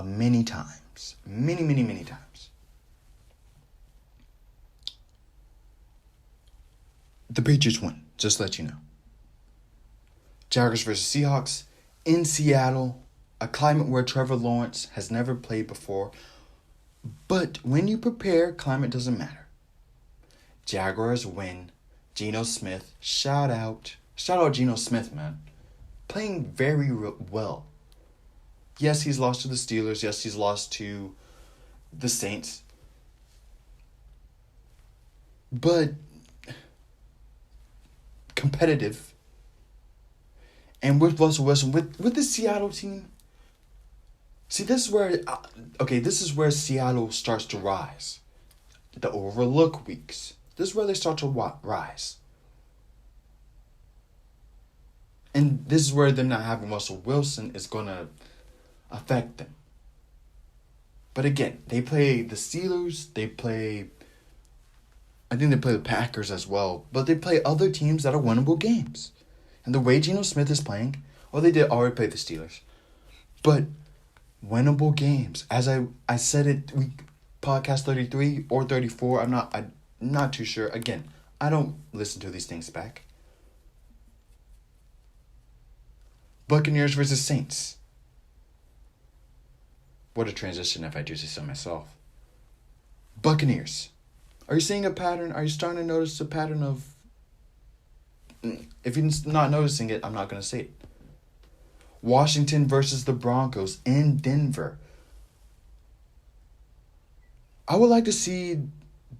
many times. Many times. The Patriots win, just to let you know. Jaguars versus Seahawks in Seattle, a climate where Trevor Lawrence has never played before. But when you prepare, climate doesn't matter. Jaguars win. Geno Smith, shout out Geno Smith, man. Playing very well. Yes, he's lost to the Steelers. Yes, he's lost to the Saints. But competitive. And with Russell Wilson, with the Seattle team, see, this is where Seattle starts to rise. The overlook weeks. This is where they start to rise. And this is where them not having Russell Wilson is going to affect them. But again, they play the Steelers. I think they play the Packers as well. But they play other teams that are winnable games. And the way Geno Smith is playing, they did already play the Steelers. But winnable games. As I said it, podcast 33 or 34, I'm not too sure. Again, I don't listen to these things back. Buccaneers versus Saints. What a transition, if I do say so myself. Buccaneers. Are you seeing a pattern? Are you starting to notice a pattern of... If you're not noticing it, I'm not going to say it. Washington versus the Broncos in Denver. I would like to see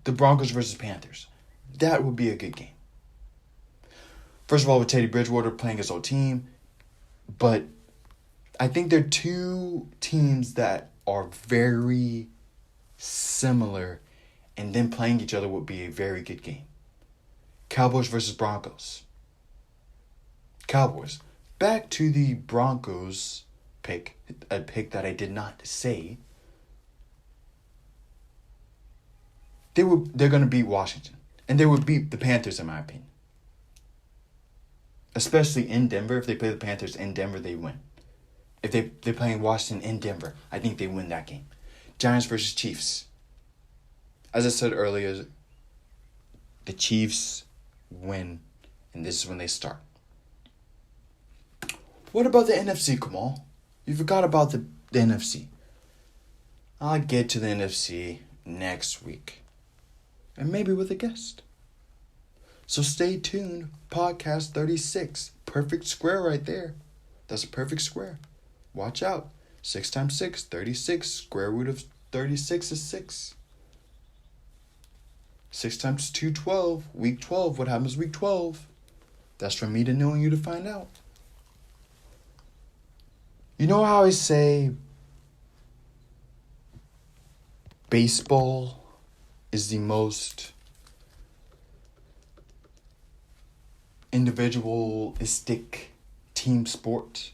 the Broncos versus Panthers. That would be a good game. First of all, with Teddy Bridgewater playing his old team. But I think they're two teams that are very similar, and then playing each other would be a very good game. Cowboys versus Broncos. Cowboys. Back to the Broncos pick, a pick that I did not say. They're going to beat Washington, and they would beat the Panthers in my opinion. Especially in Denver. If they play the Panthers in Denver, they win. If they're playing Washington in Denver, I think they win that game. Giants versus Chiefs. As I said earlier, the Chiefs win, and this is when they start. What about the NFC, Kamal? You forgot about the NFC. I'll get to the NFC next week. And maybe with a guest. So stay tuned. Podcast 36. Perfect square right there. That's a perfect square. Watch out. 6 times 6, 36. Square root of 36 is 6. 6 times 2, 12. Week 12. What happens week 12? That's from me to knowing you to find out. You know how I say baseball is the most individualistic team sport?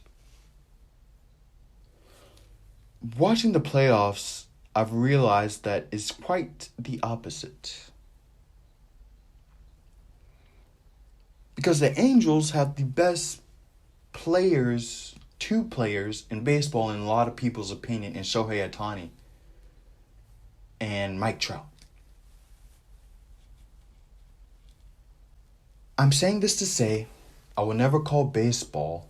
watching the playoffs, I've realized that it's quite the opposite. Because the Angels have the best players, two players in baseball in a lot of people's opinion, in Shohei Ohtani and Mike Trout. I'm saying this to say I will never call baseball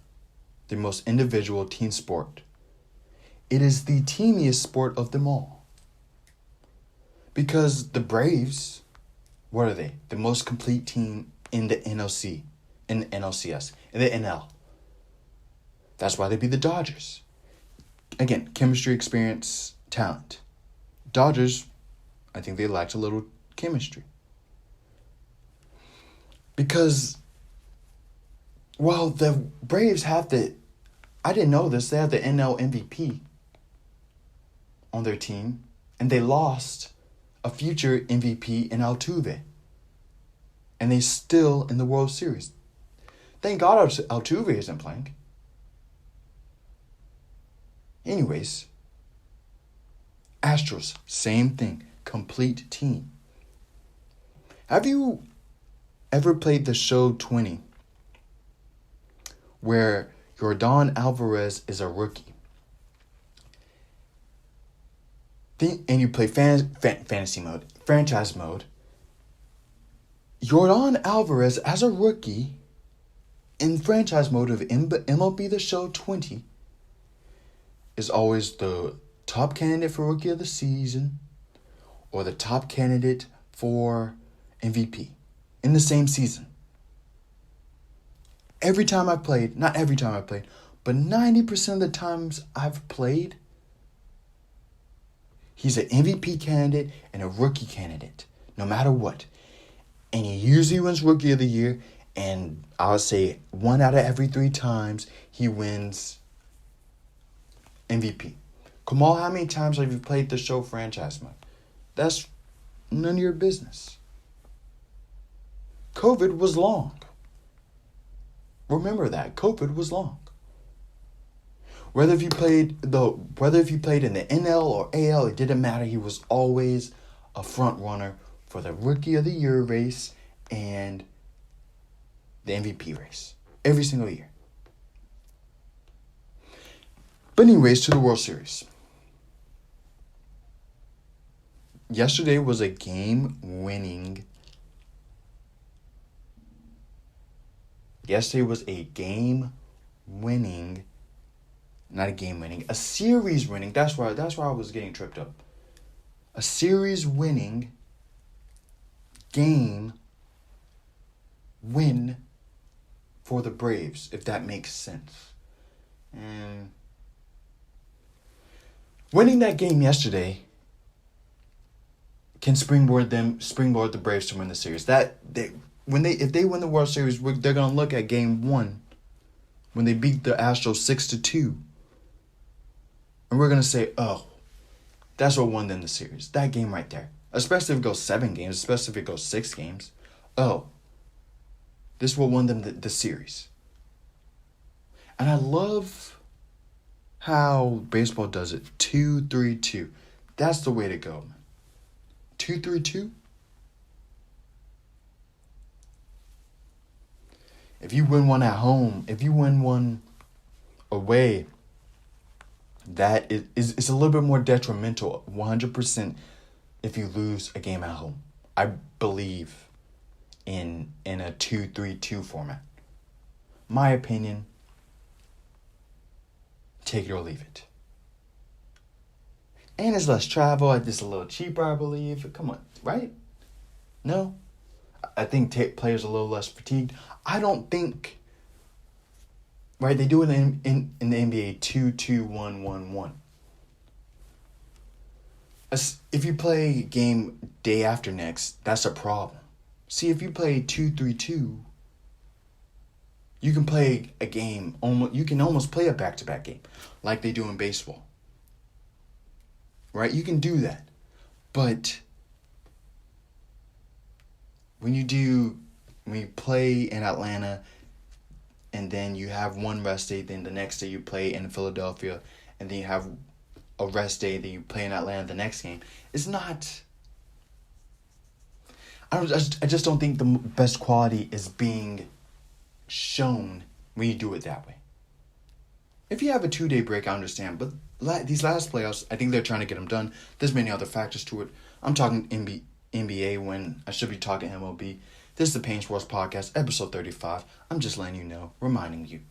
the most individual team sport. It is the teamiest sport of them all. Because the Braves, what are they? The most complete team in the NLC, in the NLCS, in the NL. That's why they beat the Dodgers. Again, chemistry, experience, talent. Dodgers, I think they lacked a little chemistry. Because while the Braves have I didn't know this, they have the NL MVP on their team, and they lost a future MVP in Altuve. And they still in the World Series. Thank God Altuve isn't playing. Anyways, Astros, same thing, complete team. Have you ever played the show 20, where Yordan Alvarez is a rookie? And you play fantasy mode, franchise mode. Yordan Alvarez, as a rookie, in franchise mode of MLB The Show 20, is always the top candidate for Rookie of the Season or the top candidate for MVP in the same season. Every time I played, not every time I played, but 90% of the times I've played, he's an MVP candidate and a rookie candidate, no matter what. And he usually wins Rookie of the Year, and I would say 1 out of every 3 times he wins MVP. Kamal, how many times have you played the show franchise mode? That's none of your business. COVID was long. Remember that. COVID was long. Whether if you played in the NL or AL, it didn't matter. He was always a front runner for the Rookie of the Year race and the MVP race. Every single year. But anyways, to the World Series. Yesterday was a game-winning. A series winning. That's why I was getting tripped up. A series winning game win for the Braves, if that makes sense. And winning that game yesterday can springboard the Braves to win the series. If they win the World Series, they're gonna look at Game 1 when they beat the Astros 6-2, and we're gonna say, "Oh, that's what won them the series." That game right there, especially if it goes 7 games, especially if it goes 6 games. Oh, this is what won them the series. And I love how baseball does it. 2-3-2. That's the way to go, man. 2-3-2. If you win one at home, if you win one away, that is a little bit more detrimental, 100%, if you lose a game at home. I believe in a 2-3-2 format. My opinion, take it or leave it. And it's less travel. It's a little cheaper, I believe. Come on, right? No? I think players are a little less fatigued. I don't think, right, they do it in the NBA 2-2-1-1-1. If you play game day after next, that's a problem. See, if you play 2-3-2, you can play a game, you can almost play a back-to-back game, like they do in baseball. Right? You can do that. But when you play in Atlanta, and then you have one rest day, then the next day you play in Philadelphia, and then you have a rest day, then you play in Atlanta the next game. It's not... I just don't think the best quality is being shown when you do it that way. If you have a 2-day break, I understand. But these last playoffs, I think they're trying to get them done. There's many other factors to it. I'm talking NBA when I should be talking MLB. This is the Peng Sports Podcast, episode 35. I'm just letting you know, reminding you.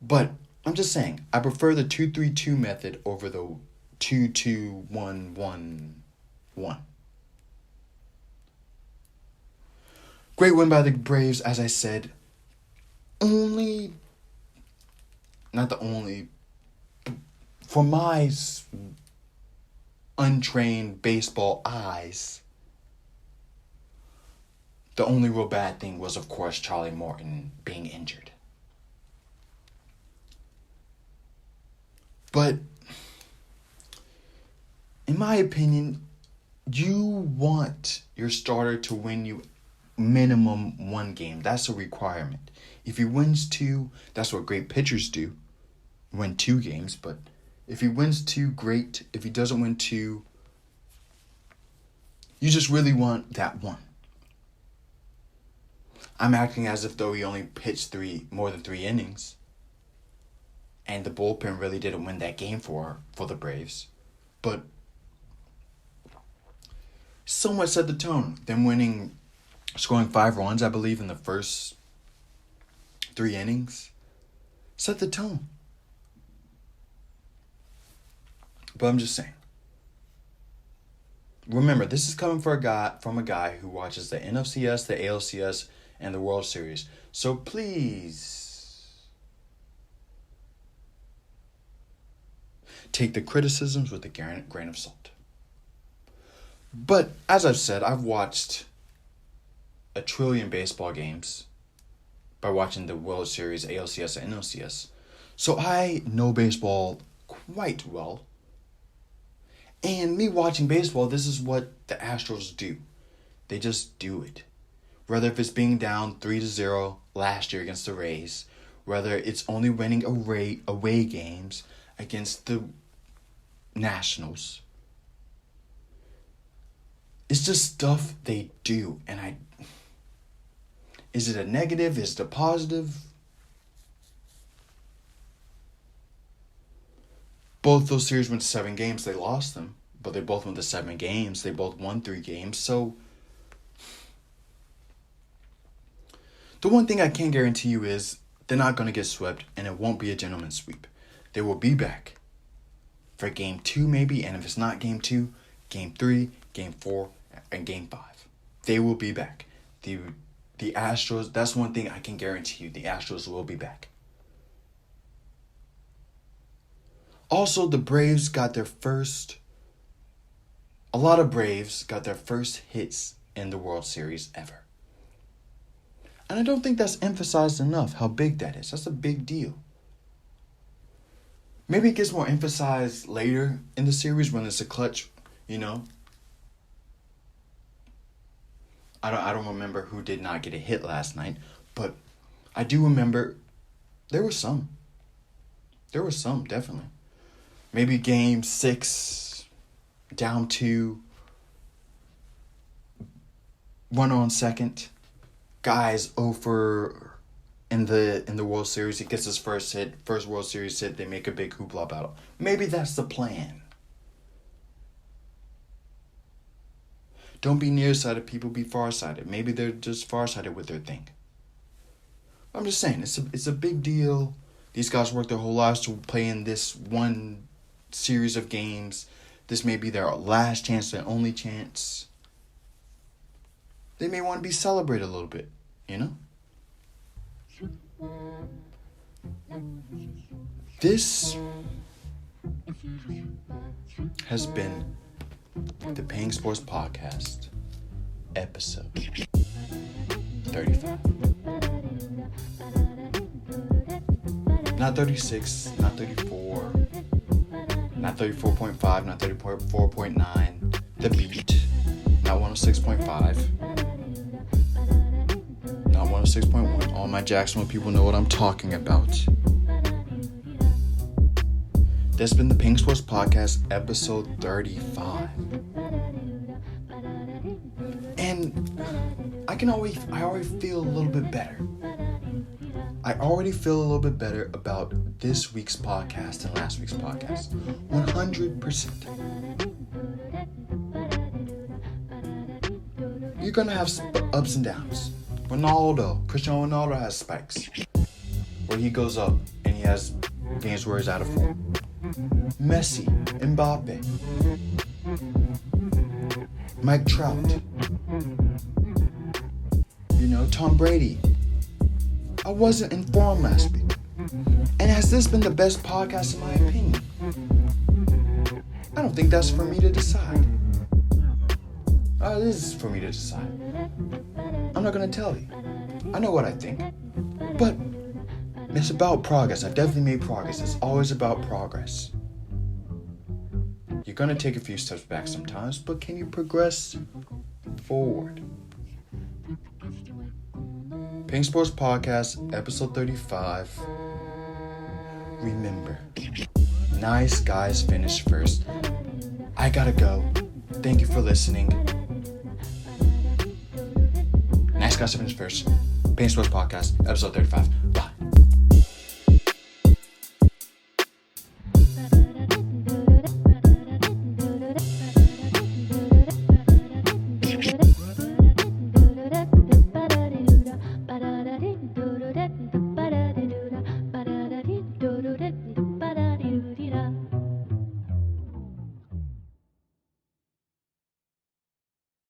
But I'm just saying, I prefer the 2-3-2 method over the 2-2-1-1-1. Great win by the Braves, as I said. For my untrained baseball eyes, the only real bad thing was, of course, Charlie Morton being injured. But, in my opinion, you want your starter to win you minimum 1 game. That's a requirement. If he wins 2, that's what great pitchers do. Win 2 games, but if he wins 2, great. If he doesn't win 2, you just really want that 1. I'm acting as if though he only pitched more than 3 innings. And the bullpen really didn't win that game for the Braves. But somewhat set the tone. Them scoring 5 runs, I believe, in the first 3 innings, set the tone. But I'm just saying. Remember, this is coming from a guy who watches the NLCS, the ALCS, and the World Series. So please take the criticisms with a grain of salt. But as I've said, I've watched 1 trillion baseball games by watching the World Series, ALCS, and NLCS. So I know baseball quite well. And me watching baseball, this is what the Astros do. They just do it. Whether if it's being down 3-0 last year against the Rays, whether it's only winning away games against the Nationals. It's just stuff they do. And is it a negative? Is it a positive? Both those series went to 7 games. They lost them. But they both went to 7 games. They both won 3 games. So, the one thing I can guarantee you is they're not going to get swept. And it won't be a gentleman's sweep. They will be back for Game 2 maybe. And if it's not Game 2, Game 3, Game 4, and Game 5. They will be back. The Astros, that's one thing I can guarantee you. The Astros will be back. Also, the Braves got their first... A lot of Braves got their first hits in the World Series ever. And I don't think that's emphasized enough, how big that is. That's a big deal. Maybe it gets more emphasized later in the series when it's a clutch, I don't remember who did not get a hit last night, but I do remember there were some. There were some, definitely. Maybe Game 6, down 2, runner on second, guys over in the World Series. He gets his first World Series hit. They make a big hoopla about it. Maybe that's the plan. Don't be nearsighted, people. Be farsighted. Maybe they're just farsighted with their thing. I'm just saying, it's a big deal. These guys work their whole lives to play in this one series of games. This may be their last chance, their only chance. They may want to be celebrated a little bit, This has been the Peng Sports Podcast, episode 35. Not 36, not 34, not 34.5, not 34.9, the beat, not 106.5, not 106.1. All my Jacksonville people know what I'm talking about. This has been the Peng Sports Podcast, episode 35. And I already feel a little bit better. I already feel a little bit better about this week's podcast and last week's podcast. 100%. You're going to have ups and downs. Cristiano Ronaldo has spikes, where he goes up and he has games where he's out of form. Messi, Mbappe, Mike Trout, Tom Brady. I wasn't in form last week. And has this been the best podcast in my opinion? I don't think that's for me to decide. This is for me to decide. I'm not going to tell you. I know what I think. But it's about progress. I've definitely made progress. It's always about progress. You're going to take a few steps back sometimes, but can you progress forward? Peng Sports Podcast, episode 35. Remember, nice guys finish first. I gotta go. Thank you for listening. Nice guys finish first. Peng Sports Podcast, episode 35.